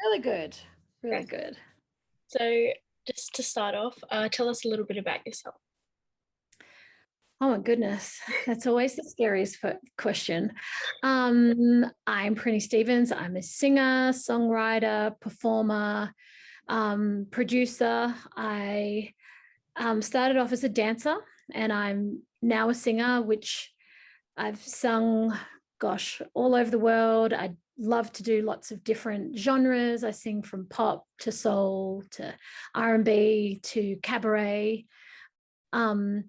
Really good. Really Okay. good. So just to start off, tell us a little bit about yourself. Oh my goodness. That's always the scariest question. I'm Prinnie Stevens. I'm a singer, songwriter, performer, producer. I started off as a dancer and I'm now a singer, which I've sung, gosh, all over the world. I love to do lots of different genres. I sing from pop to soul to R&B to cabaret. Um,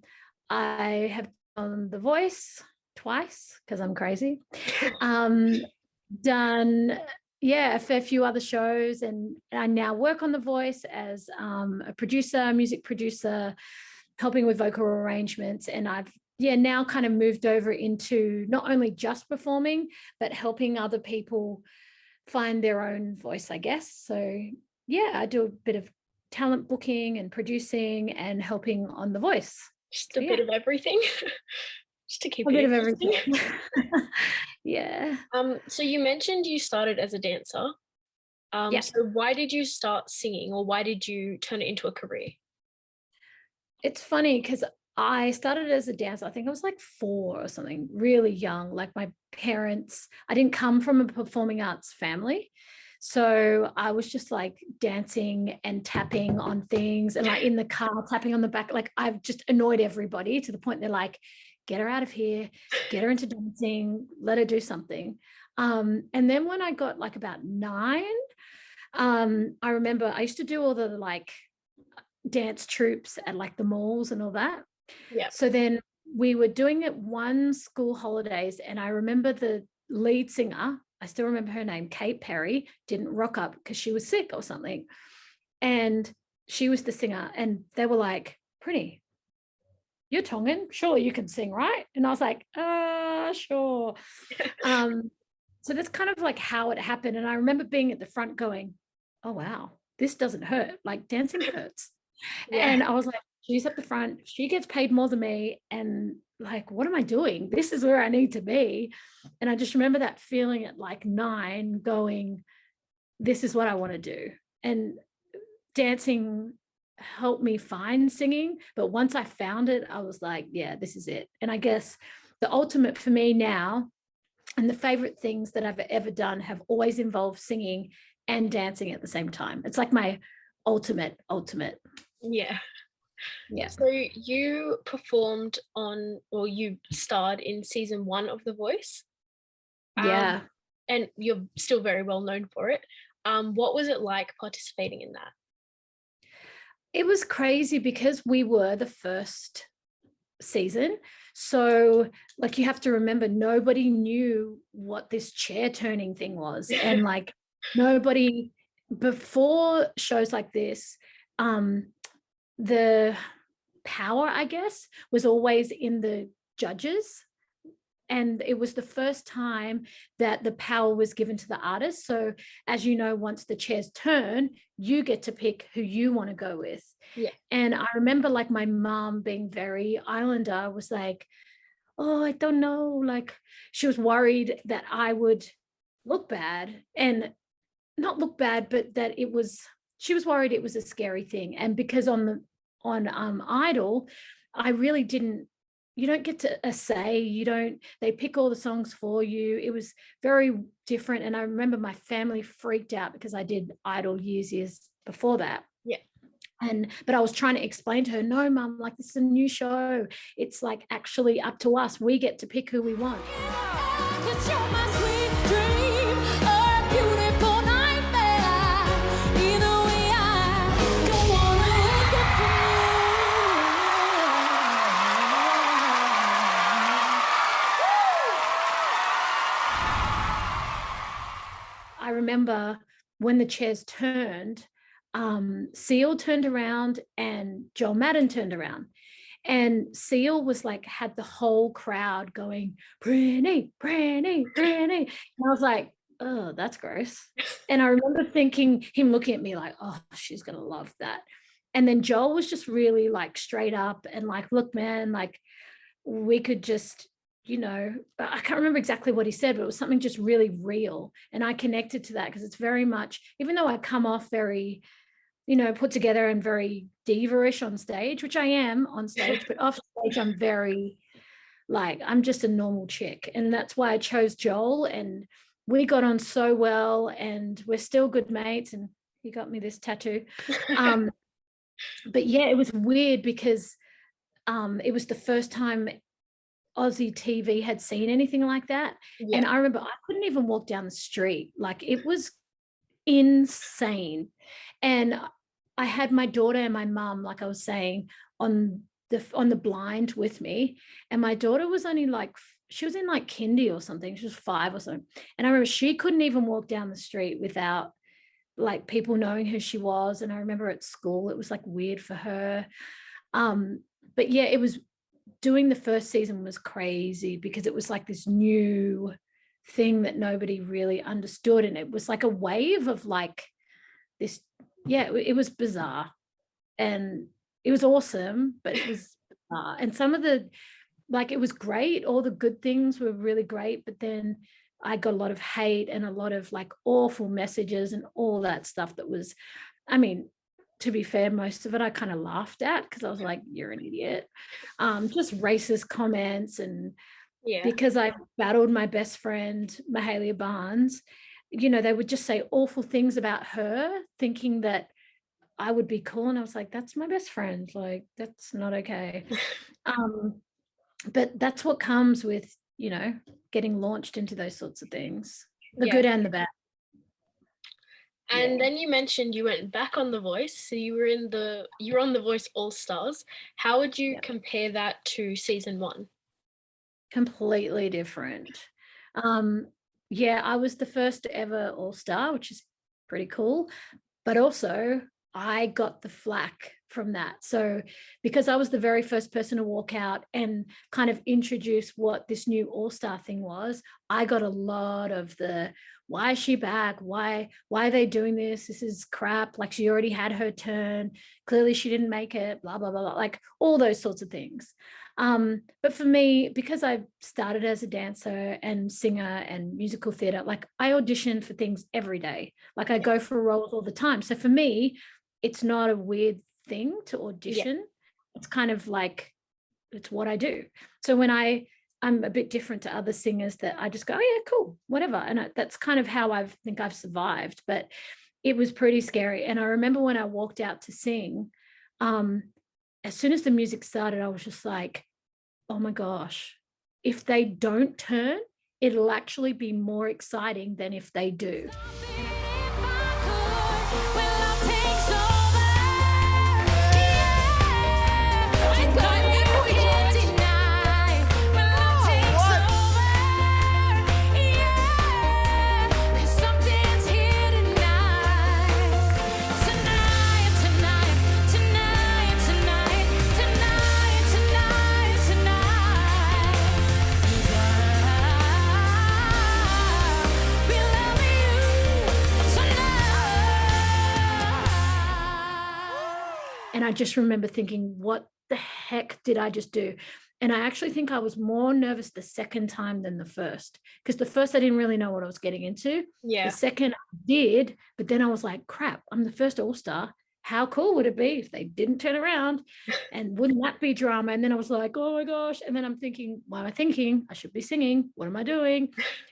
I have done The Voice twice because I'm crazy. Done, yeah, a fair few other shows, and I now work on The Voice as a producer, music producer, helping with vocal arrangements. And I've now kind of moved over into not only just performing, but helping other people find their own voice, I guess. So yeah, I do a bit of talent booking and producing and helping on The Voice. Just So, a bit of everything, just to keep a bit it of interesting. everything. Yeah. So you mentioned you started as a dancer. Yeah. So why did you start singing, or why did you turn it into a career? It's funny because I started as a dancer. I think I was like 4 or something, really young. Like my parents, I didn't come from a performing arts family. So I was just like dancing and tapping on things and like in the car, tapping on the back. Like I've just annoyed everybody to the point they're like, get her out of here, get her into dancing, let her do something. And then when I got like about 9, I remember I used to do all the like dance troops at like the malls and all that. Yeah. So then we were doing it one school holidays, and I remember the lead singer, I still remember her name, Kate Perry, didn't rock up because she was sick or something. And she was the singer, and they were like, Prinnie, you're Tongan, surely you can sing, right? And I was like, sure. So that's kind of like how it happened. And I remember being at the front going, oh wow, this doesn't hurt. Like dancing hurts. Yeah. And I was like, she's at the front, she gets paid more than me. And like, what am I doing? This is where I need to be. And I just remember that feeling at like 9 going, this is what I want to do. And dancing helped me find singing. But once I found it, I was like, yeah, this is it. And I guess the ultimate for me now, and the favorite things that I've ever done have always involved singing and dancing at the same time. It's like my ultimate. Yeah. Yeah. So you performed on, or you starred in season 1 of The Voice. Yeah. And you're still very well known for it. What was it like participating in that? It was crazy because we were the first season. So, like, you have to remember, nobody knew what this chair turning thing was. And, like, nobody before shows like this, the power, I guess, was always in the judges. And it was the first time that the power was given to the artist. So, as you know, once the chairs turn, you get to pick who you want to go with. Yeah. And I remember like my mom being very Islander, was like, oh, I don't know. Like she was worried that I would look bad, and not look bad, but that she was worried it was a scary thing. And because on Idol, I really didn't, you don't get to a say, they pick all the songs for you. It was very different. And I remember my family freaked out because I did Idol years before that. Yeah. But I was trying to explain to her, no, mum, like this is a new show. It's like actually up to us. We get to pick who we want. I remember when the chairs turned, Seal turned around and Joel Madden turned around. And Seal was like, had the whole crowd going, Prinnie. And I was like, oh, that's gross. And I remember thinking, him looking at me like, oh, she's going to love that. And then Joel was just really like straight up and like, look, man, like we could just I can't remember exactly what he said, but it was something just really real. And I connected to that because it's very much, even though I come off very, put together and very diva-ish on stage, which I am on stage, but off stage, I'm very I'm just a normal chick. And that's why I chose Joel, and we got on so well, and we're still good mates. And he got me this tattoo. But yeah, it was weird because it was the first time Aussie TV had seen anything like that. Yeah. And I remember I couldn't even walk down the street. It was insane. And I had my daughter and my mum, like I was saying, on the blind with me. And my daughter was only she was in kindy or something. She was 5 or something. And I remember she couldn't even walk down the street without people knowing who she was. And I remember at school, it was weird for her. But yeah, it was, doing the first season was crazy because it was this new thing that nobody really understood. And it was a wave of this. Yeah, it was bizarre and it was awesome, but it was bizarre. And some of the, it was great. All the good things were really great. But then I got a lot of hate and a lot of awful messages and all that stuff that was, I mean, to be fair, most of it I kind of laughed at because I was like, you're an idiot. Just racist comments. And because I battled my best friend, Mahalia Barnes, they would just say awful things about her, thinking that I would be cool. And I was like, that's my best friend. That's not okay. But that's what comes with, getting launched into those sorts of things, the good and the bad. And then you mentioned you went back on The Voice. So you were on The Voice AllStars. How would you compare that to season 1? Completely different. I was the first ever All-Star, which is pretty cool. But also I got the flack from that. So because I was the very first person to walk out and kind of introduce what this new All-Star thing was, I got a lot of the, why is she back? Why are they doing this? This is crap. She already had her turn. Clearly she didn't make it, blah, blah, blah, blah. All those sorts of things. But for me, because I started as a dancer and singer and musical theater, I audition for things every day. I go for roles all the time. So for me, it's not a weird thing to audition. It's kind of it's what I do. So when I'm a bit different to other singers that I just go, oh yeah, cool, whatever. And that's kind of how I think I've survived. But it was pretty scary. And I remember when I walked out to sing, as soon as the music started, I was just like, oh my gosh, if they don't turn, it'll actually be more exciting than if they do. And I just remember thinking, what the heck did I just do? And I actually think I was more nervous the second time than the first, because the first I didn't really know what I was getting into. Yeah. The second I did, but then I was like, crap, I'm the first All-Star. How cool would it be if they didn't turn around? And wouldn't that be drama? And then I was like, oh my gosh. And then I'm thinking, why am I thinking? I should be singing. What am I doing?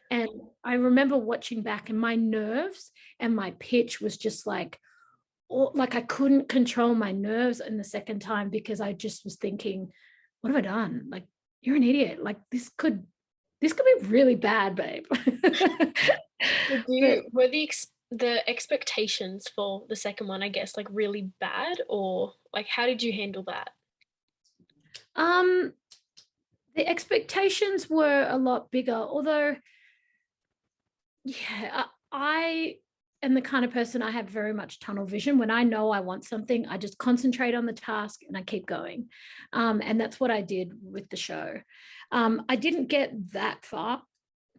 And I remember watching back, and my nerves and my pitch was just I couldn't control my nerves in the second time, because I just was thinking, what have I done? You're an idiot. This could be really bad, babe. Were the expectations for the second one, I guess, really bad, or how did you handle that? The expectations were a lot bigger, although I am the kind of person, I have very much tunnel vision. When I know I want something, I just concentrate on the task and I keep going. And that's what I did with the show. I didn't get that far.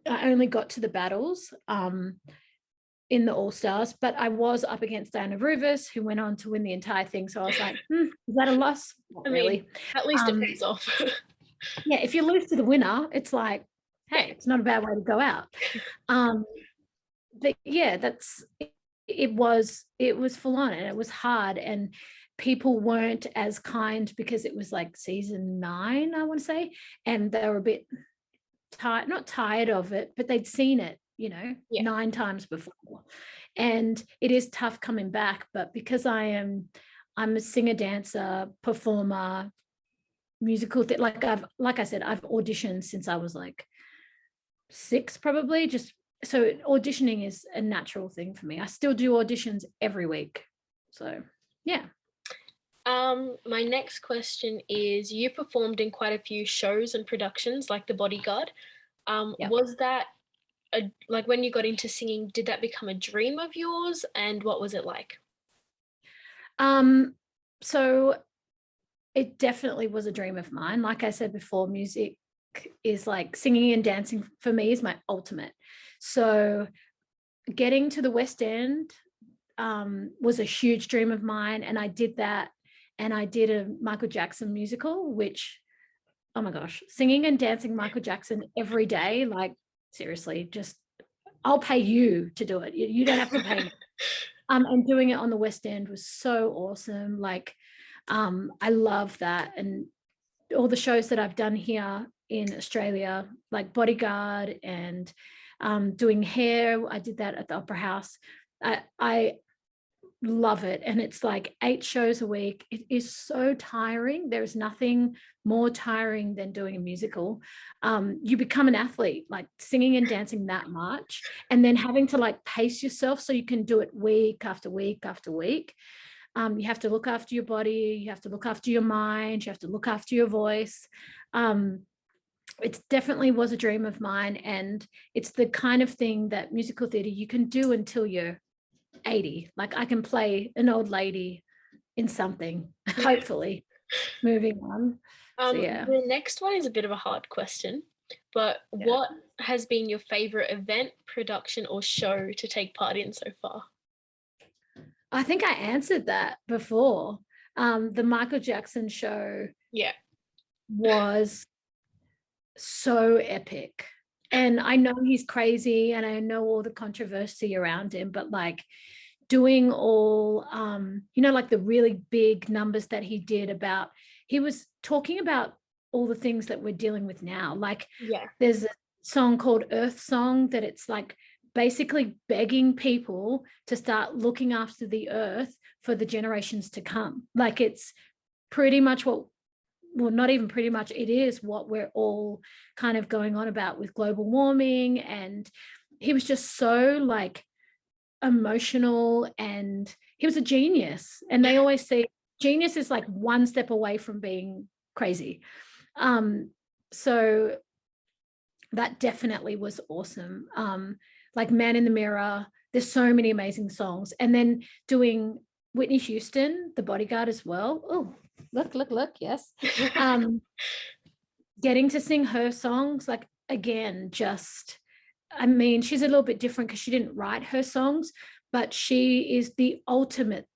I only got to the battles in the All-Stars, but I was up against Diana Ruvus, who went on to win the entire thing. So I was like, is that a loss? Not really. At least it pays off. Yeah, if you lose to the winner, it's like, hey, it's not a bad way to go out. But yeah, it was full on, and it was hard, and people weren't as kind because it was like season 9, I want to say, and they were a bit tired, not tired of it, but they'd seen it, Yeah. 9 times before. And it is tough coming back, but because I'm a singer, dancer, performer, musical, like I said, I've auditioned since I was like 6, probably. Just so auditioning is a natural thing for me. I still do auditions every week. So yeah. My next question is, you performed in quite a few shows and productions like The Bodyguard. Yep. Was that like when you got into singing, did that become a dream of yours, and what was it like? So it definitely was a dream of mine. Like I said before, music is like singing and dancing for me is my ultimate. So getting to the West End was a huge dream of mine, and I did that. And I did a Michael Jackson musical, which, oh my gosh, singing and dancing Michael Jackson every day, like seriously, just I'll pay you to do it. You don't have to pay me. And doing it on the West End was so awesome. Like, I love that. And all the shows that I've done here in Australia, like Bodyguard and doing hair, I did that at the Opera House. I love it. And it's like 8 shows a week. It is so tiring. There's nothing more tiring than doing a musical. You become an athlete, like singing and dancing that much, and then having to like pace yourself so you can do it week after week after week. You have to look after your body, you have to look after your mind, you have to look after your voice. It definitely was a dream of mine, and it's the kind of thing that musical theatre you can do until you're 80. Like I can play an old lady in something, hopefully. Moving on. So yeah. The next one is a bit of a hard question, but what has been your favorite event, production, or show to take part in so far? I think I answered that before. The Michael Jackson show was so epic. And I know he's crazy and I know all the controversy around him, but like doing all, like the really big numbers that he did about, he was talking about all the things that we're dealing with now. Like there's a song called Earth Song that it's like basically begging people to start looking after the earth for the generations to come. Like it's pretty much well, not even pretty much, it is what we're all kind of going on about with global warming. And he was just so like emotional, and he was a genius. And they always say genius is like one step away from being crazy. So that definitely was awesome. Like Man in the Mirror, there's so many amazing songs. And then doing Whitney Houston, The Bodyguard as well. Oh, look, yes. Getting to sing her songs, like again, just, I mean, she's a little bit different because she didn't write her songs, but she is the ultimate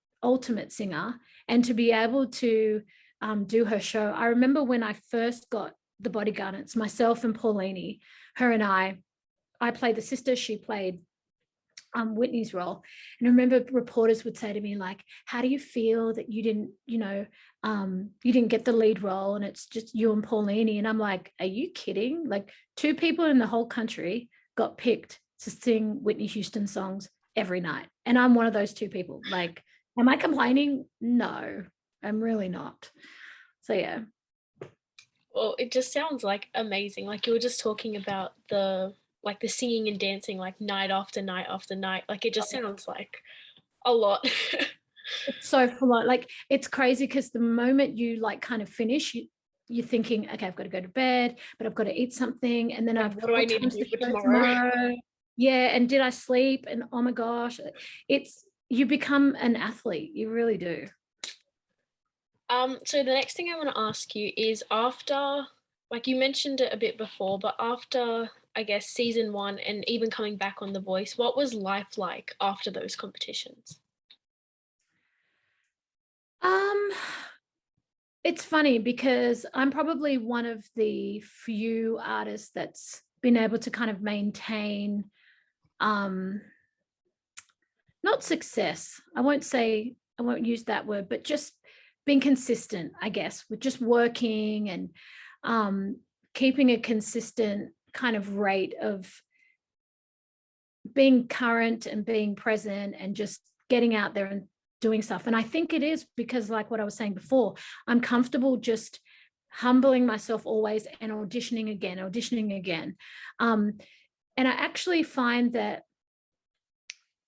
singer. And to be able to do her show, I remember when I first got The Bodyguard, it's myself and Paulini, her and I played the sister, she played Whitney's role. And I remember reporters would say to me, like, how do you feel that you didn't, you didn't get the lead role and it's just you and Paulini? And I'm like, are you kidding? Like 2 people in the whole country got picked to sing Whitney Houston songs every night. And I'm one of those 2 people. Like, am I complaining? No, I'm really not. So yeah. Well, it just sounds like amazing. Like you were just talking about the singing and dancing like night after night after night. Like it just sounds like a lot. It's so full on. Like it's crazy because the moment you like kind of finish, you're thinking, okay, I've got to go to bed, but I've got to eat something, and then What do I need to do for tomorrow? Yeah, and did I sleep? And oh my gosh, you become an athlete. You really do. So the next thing I want to ask you is, after, like you mentioned it a bit before, but after I guess season 1 and even coming back on The Voice, what was life like after those competitions? it's funny because I'm probably one of the few artists that's been able to kind of maintain not success. I won't use that word, but just being consistent, I guess, with just working and keeping a consistent kind of rate of being current and being present and just getting out there and doing stuff. And I think it is because, like what I was saying before, I'm comfortable just humbling myself always and auditioning again. And I actually find that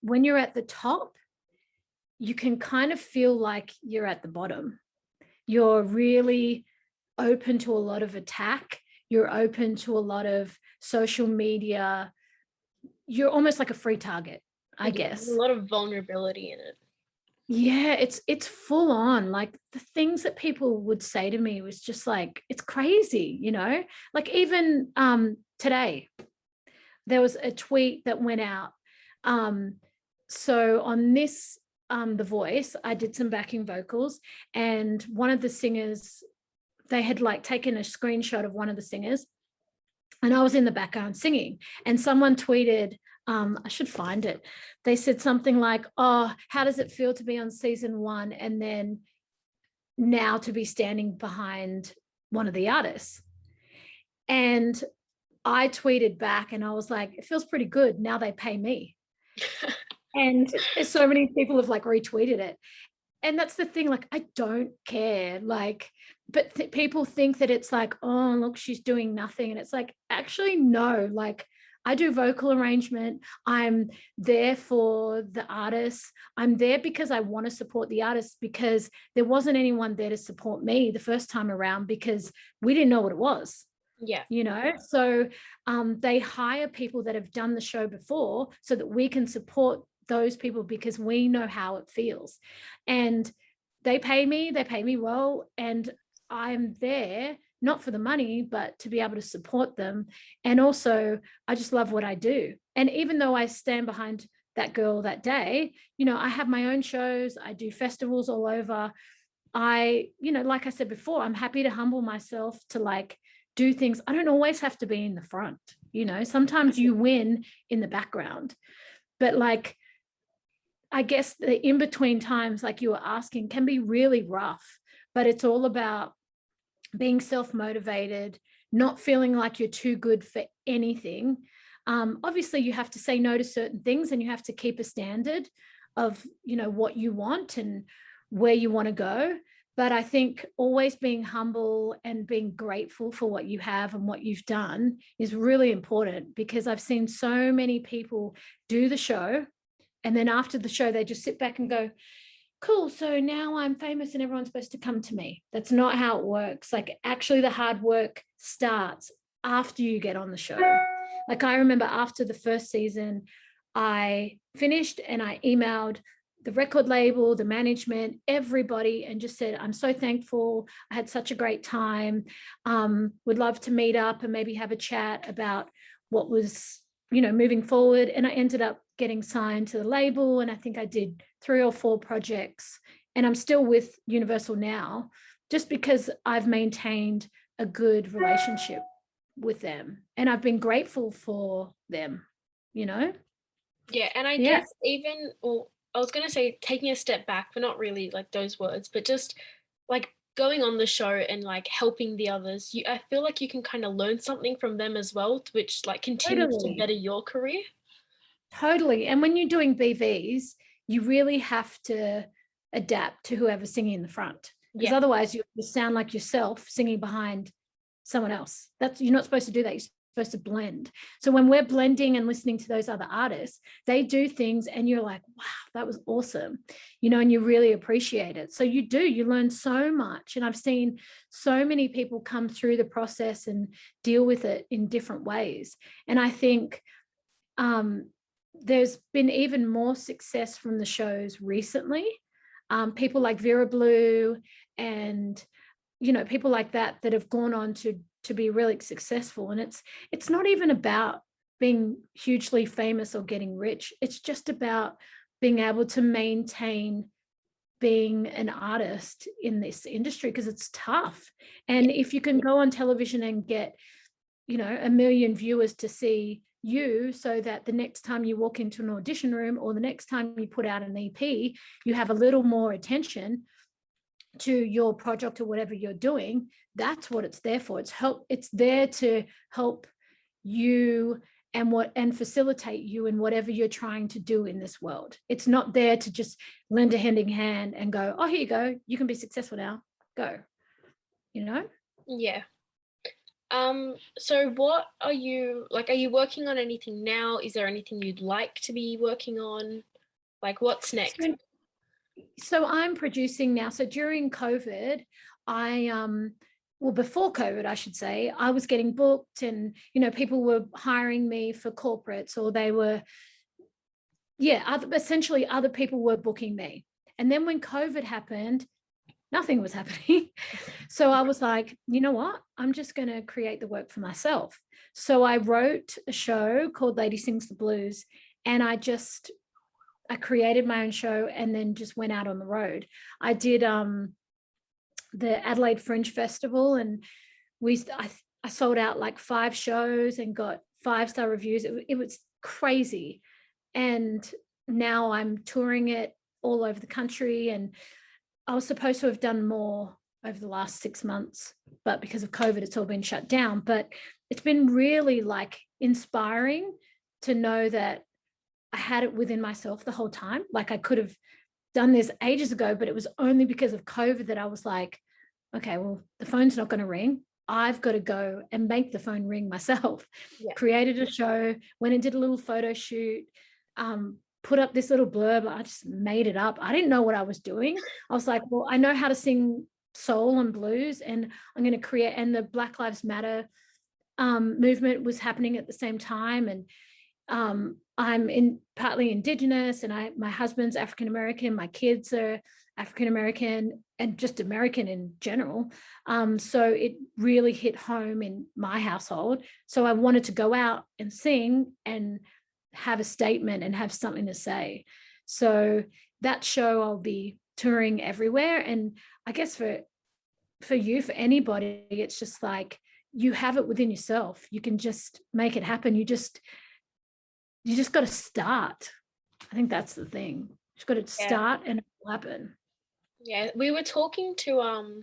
when you're at the top, you can kind of feel like you're at the bottom. You're really open to a lot of attack. You're open to a lot of social media. You're almost like a free target, I guess. There's a lot of vulnerability in it. Yeah, it's full on. Like the things that people would say to me was just like, it's crazy, you know? Like even today, there was a tweet that went out. So on this, The Voice, I did some backing vocals, and one of the singers, they had like taken a screenshot of one of the singers, and I was in the background singing, and someone tweeted, I should find it. They said something like, oh, how does it feel to be on season 1 and then now to be standing behind one of the artists? And I tweeted back and I was like, it feels pretty good. Now they pay me. And so many people have like retweeted it. And that's the thing, like, I don't care. Like, but people think that it's like, oh, look, she's doing nothing. And it's like, actually, no, like, I do vocal arrangement. I'm there for the artists. I'm there because I want to support the artists, because there wasn't anyone there to support me the first time around because we didn't know what it was. Yeah. You know, so they hire people that have done the show before so that we can support those people because we know how it feels. And they pay me well, and I'm there not for the money, but to be able to support them. And also, I just love what I do. And even though I stand behind that girl that day, you know, I have my own shows, I do festivals all over. I, you know, like I said before, I'm happy to humble myself to like do things. I don't always have to be in the front, you know, sometimes you win in the background. But like, I guess the in-between times, like you were asking, can be really rough, but it's all about being self-motivated, not feeling like you're too good for anything. Obviously, you have to say no to certain things, and you have to keep a standard of, you know, what you want and where you want to go. But I think always being humble and being grateful for what you have and what you've done is really important, because I've seen so many people do the show, and then after the show, they just sit back and go, cool, so now I'm famous and everyone's supposed to come to me. That's not how it works. Like, actually, the hard work starts after you get on the show. Like, I remember after the first season, I finished and I emailed the record label, the management, everybody, and just said, I'm so thankful. I had such a great time. Would love to meet up and maybe have a chat about what was, you know, moving forward. And I ended up getting signed to the label, and I think I did 3 or 4 projects, and I'm still with Universal now just because I've maintained a good relationship with them, and I've been grateful for them, you know? Yeah, and I guess even, well, I was going to say taking a step back, but not really like those words, but just like going on the show and like helping the others, I feel like you can kind of learn something from them as well, which like continues to better your career. Totally. And when you're doing BVs, you really have to adapt to whoever's singing in the front, because otherwise you sound like yourself singing behind someone else. You're not supposed to do that. You're supposed to blend. So when we're blending and listening to those other artists, they do things and you're like, wow, that was awesome, you know, and you really appreciate it. So you learn so much. And I've seen so many people come through the process and deal with it in different ways. And I think there's been even more success from the shows recently. People like Vera Blue and, you know, people like that have gone on to be really successful. And it's not even about being hugely famous or getting rich. It's just about being able to maintain being an artist in this industry, because it's tough. And if you can go on television and get, 1 million viewers to see you, so that the next time you walk into an audition room or the next time you put out an EP, you have a little more attention to your project or whatever you're doing, that's what it's there for. It's there to help you and facilitate you in whatever you're trying to do in this world. It's not there to just lend a helping hand and go, oh, here you go, you can be successful now, go, Yeah. So what are you working on anything now? Is there anything you'd like to be working on? Like, what's next? So I'm producing now. So during COVID, before COVID, I should say, I was getting booked, and, people were hiring me for corporates, or they were, essentially other people were booking me. And then when COVID happened, nothing was happening. So I was like, you know what? I'm just going to create the work for myself. So I wrote a show called Lady Sings the Blues, and I created my own show and then just went out on the road. I did the Adelaide Fringe Festival, and I sold out like 5 shows and got 5-star reviews. It was crazy. And now I'm touring it all over the country, and I was supposed to have done more over the last 6 months, but because of COVID, it's all been shut down. But it's been really like inspiring to know that I had it within myself the whole time. Like, I could have done this ages ago, but it was only because of COVID that I was like, okay, well, the phone's not going to ring. I've got to go and make the phone ring myself. Yeah. Created a show, went and did a little photo shoot, put up this little blurb. I just made it up. I didn't know what I was doing. I was like, well, I know how to sing soul and blues, and I'm going to create, and the Black Lives Matter movement was happening at the same time. And I'm partly Indigenous, and my husband's African-American, my kids are African-American, and just American in general. So it really hit home in my household. So I wanted to go out and sing and have a statement and have something to say. So that show, I'll be touring everywhere. And I guess for anybody, it's just like, you have it within yourself. You can just make it happen. You just got to start. I think that's the thing. You just got to start and it will happen. Yeah, we were talking to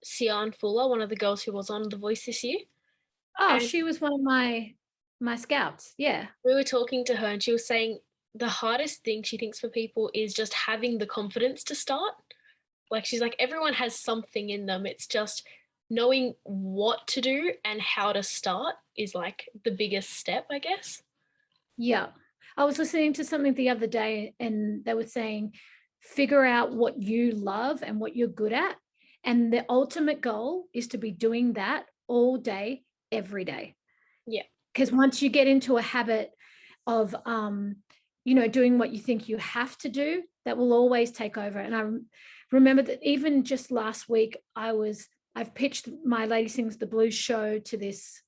Sian Fuller, one of the girls who was on The Voice this year. Oh, she was one of my scouts. Yeah. We were talking to her, and she was saying the hardest thing she thinks for people is just having the confidence to start. Like, she's like, everyone has something in them. It's just knowing what to do and how to start is like the biggest step, I guess. Yeah. I was listening to something the other day, and they were saying, figure out what you love and what you're good at. And the ultimate goal is to be doing that all day, every day. Yeah. Because once you get into a habit of, doing what you think you have to do, that will always take over. And I remember that even just last week, I've pitched my Lady Sings the Blues show to this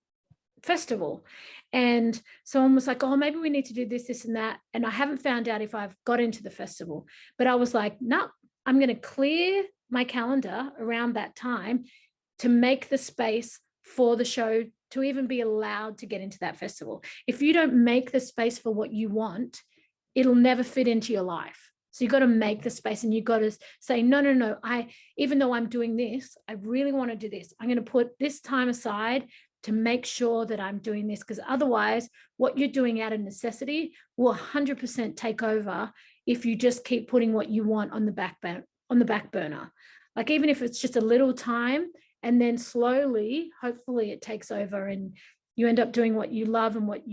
festival, and someone was like, oh, maybe we need to do this and that, and I haven't found out if I've got into the festival, but I was like, no, I'm going to clear my calendar around that time to make the space for the show to even be allowed to get into that festival. If you don't make the space for what you want, it'll never fit into your life. So you've got to make the space, and you've got to say, no, even though I'm doing this, I really want to do this. I'm going to put this time aside to make sure that I'm doing this, because otherwise what you're doing out of necessity will 100% take over if you just keep putting what you want on the back burner. Like, even if it's just a little time, and then slowly, hopefully it takes over and you end up doing what you love and what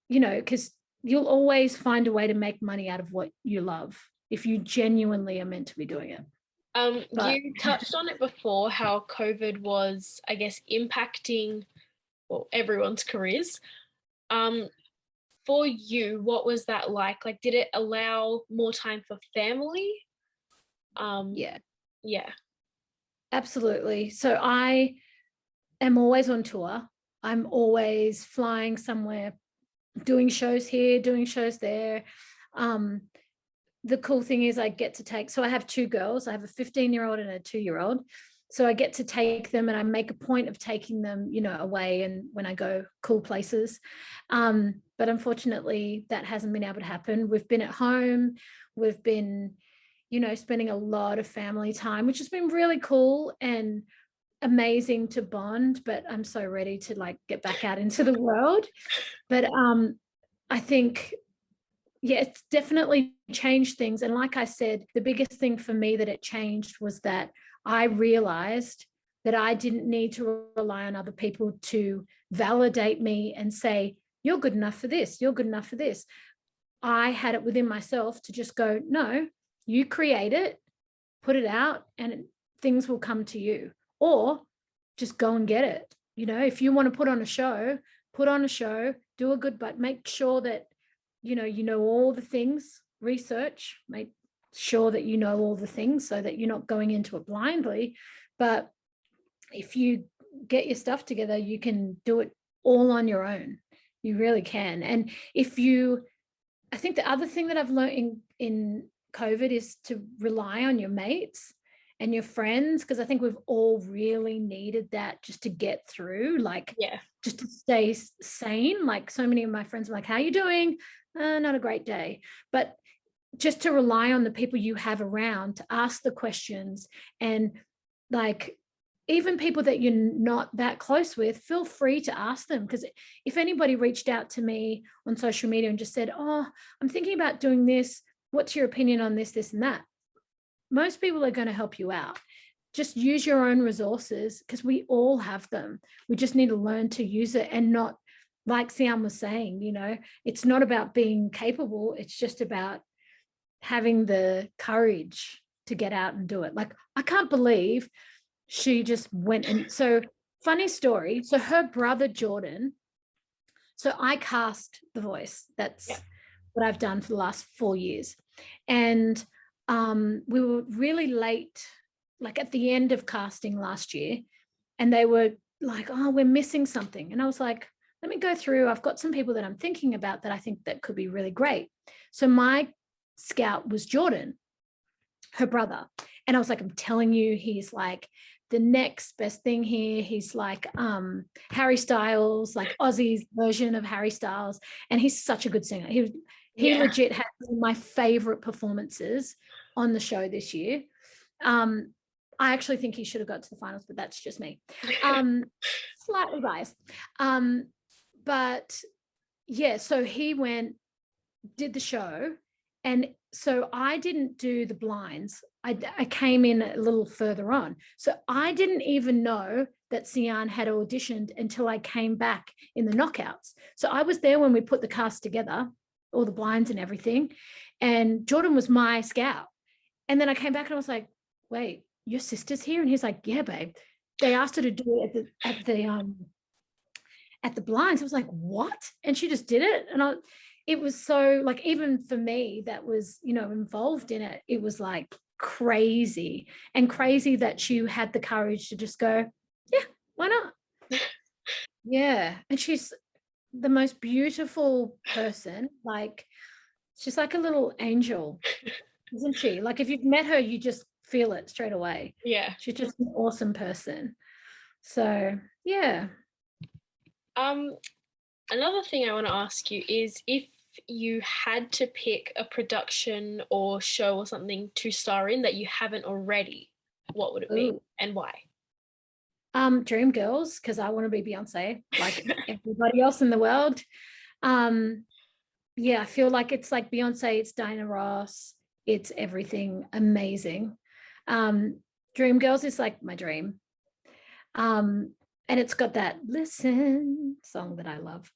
because you'll always find a way to make money out of what you love if you genuinely are meant to be doing it. You touched on it before, how COVID was, I guess, impacting everyone's careers. For you, what was that like? Like, did it allow more time for family? Yeah. Absolutely. So I am always on tour. I'm always flying somewhere, doing shows here, doing shows there. the cool thing is I get to take, so I have two girls. I have a 15-year-old and a 2-year-old. So I get to take them, and I make a point of taking them, away and when I go cool places. But unfortunately, that hasn't been able to happen. We've been at home. We've been, spending a lot of family time, which has been really cool and amazing to bond. But I'm so ready to get back out into the world. But I think, yeah, it's definitely changed things. And like I said, the biggest thing for me that it changed was that I realized that I didn't need to rely on other people to validate me and say, you're good enough for this, you're good enough for this. I had it within myself to just go, no, you create it, put it out, and things will come to you. Or just go and get it. If you want to put on a show, do a good, but make sure that you know all the things, research, make sure that you know all the things so that you're not going into it blindly. But if you get your stuff together, you can do it all on your own. You really can. And I think the other thing that I've learned in COVID is to rely on your mates and your friends, because I think we've all really needed that just to get through, just to stay sane. Like, so many of my friends are like, how are you doing? Not a great day. But just to rely on the people you have around to ask the questions, and even people that you're not that close with, feel free to ask them. Because if anybody reached out to me on social media and just said, oh, I'm thinking about doing this, what's your opinion on this, this and that? Most people are going to help you out. Just use your own resources, because we all have them. We just need to learn to use it, and not, like Sian was saying, it's not about being capable. It's just about having the courage to get out and do it. Like, I can't believe she just went. And so, funny story. So her brother, Jordan, so I cast The Voice. That's what I've done for the last 4 years. And we were really late, like at the end of casting last year, and they were like, oh, we're missing something. And I was like, let me go through. I've got some people that I'm thinking about that I think that could be really great. So my scout was Jordan, her brother. And I was like, I'm telling you, he's like the next best thing here. He's like Harry Styles, like Aussie's version of Harry Styles. And he's such a good singer. He legit had my favorite performances on the show this year. I actually think he should have got to the finals, but that's just me. Slightly biased. But yeah, so he did the show. And so I didn't do the blinds. I came in a little further on. So I didn't even know that Sian had auditioned until I came back in the knockouts. So I was there when we put the cast together, all the blinds and everything. And Jordan was my scout. And then I came back and I was like, wait, your sister's here? And he's like, yeah, babe. They asked her to do it at the blinds. I was like, what? And she just did it. And it was so, like, even for me that was, involved in it, it was like crazy that she had the courage to just go, yeah, why not? Yeah. And she's the most beautiful person. Like, she's like a little angel, isn't she? Like, if you've met her, you just feel it straight away. Yeah. She's just an awesome person. So, yeah. Another thing I want to ask you is, if you had to pick a production or show or something to star in that you haven't already, what would it be and why? Dream Girls, because I want to be Beyonce, like everybody else in the world. Yeah, I feel like it's like Beyonce, it's Diana Ross, it's everything amazing. Dream Girls is like my dream. And it's got that Listen song that I love.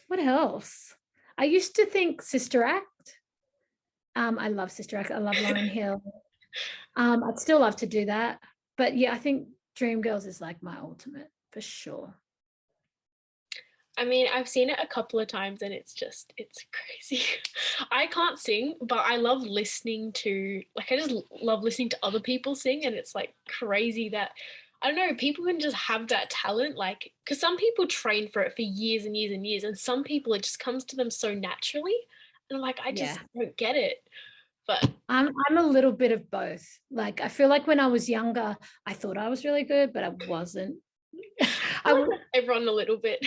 What else? I used to think Sister Act. I love Sister Act. I love Lauryn Hill. I'd still love to do that. But yeah, I think Dreamgirls is like my ultimate for sure. I mean, I've seen it a couple of times and it's crazy. I can't sing, but I love listening to, I just love listening to other people sing, and it's like crazy that, I don't know, people can just have that talent, like, because some people train for it for years and years and years, and some people it just comes to them so naturally. And I'm like, I just don't get it. But I'm a little bit of both. Like, I feel like when I was younger, I thought I was really good, but I wasn't. Everyone a little bit.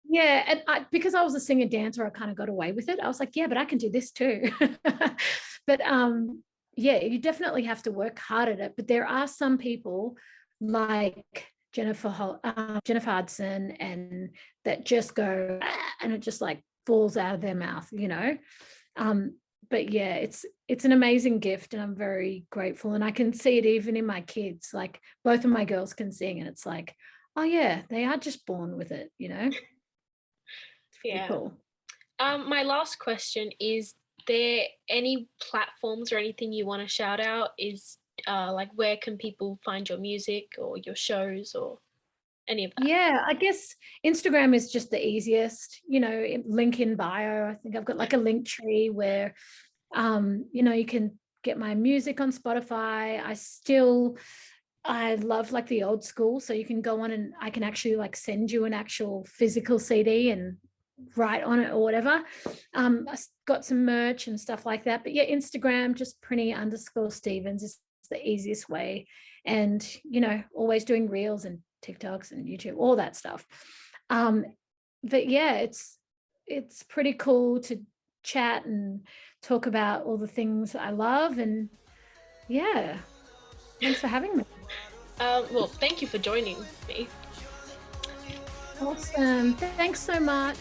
Yeah, and because I was a singer dancer, I kind of got away with it. I was like, yeah, but I can do this too. But yeah, you definitely have to work hard at it. But there are some people like Jennifer Hudson, and that just go and it just like falls out of their mouth, you know. But yeah, it's an amazing gift, and I'm very grateful. And I can see it even in my kids. Like both of my girls can sing, and it's like, oh yeah, they are just born with it, you know. Yeah. Cool. My last question is there any platforms or anything you want to shout out? Is like where can people find your music or your shows or any of that? Yeah, I guess Instagram is just the easiest, you know, link in bio. I think I've got like a link tree where you know, you can get my music on Spotify. I love like the old school, so you can go on and I can actually like send you an actual physical CD and write on it or whatever. I got some merch and stuff like that. But yeah, Instagram, just Prinnie_Stevens is the easiest way. And, you know, always doing reels and TikToks and YouTube, all that stuff. But yeah, it's pretty cool to chat and talk about all the things I love. And yeah, thanks for having me. Well, thank you for joining me. Awesome. Thanks so much.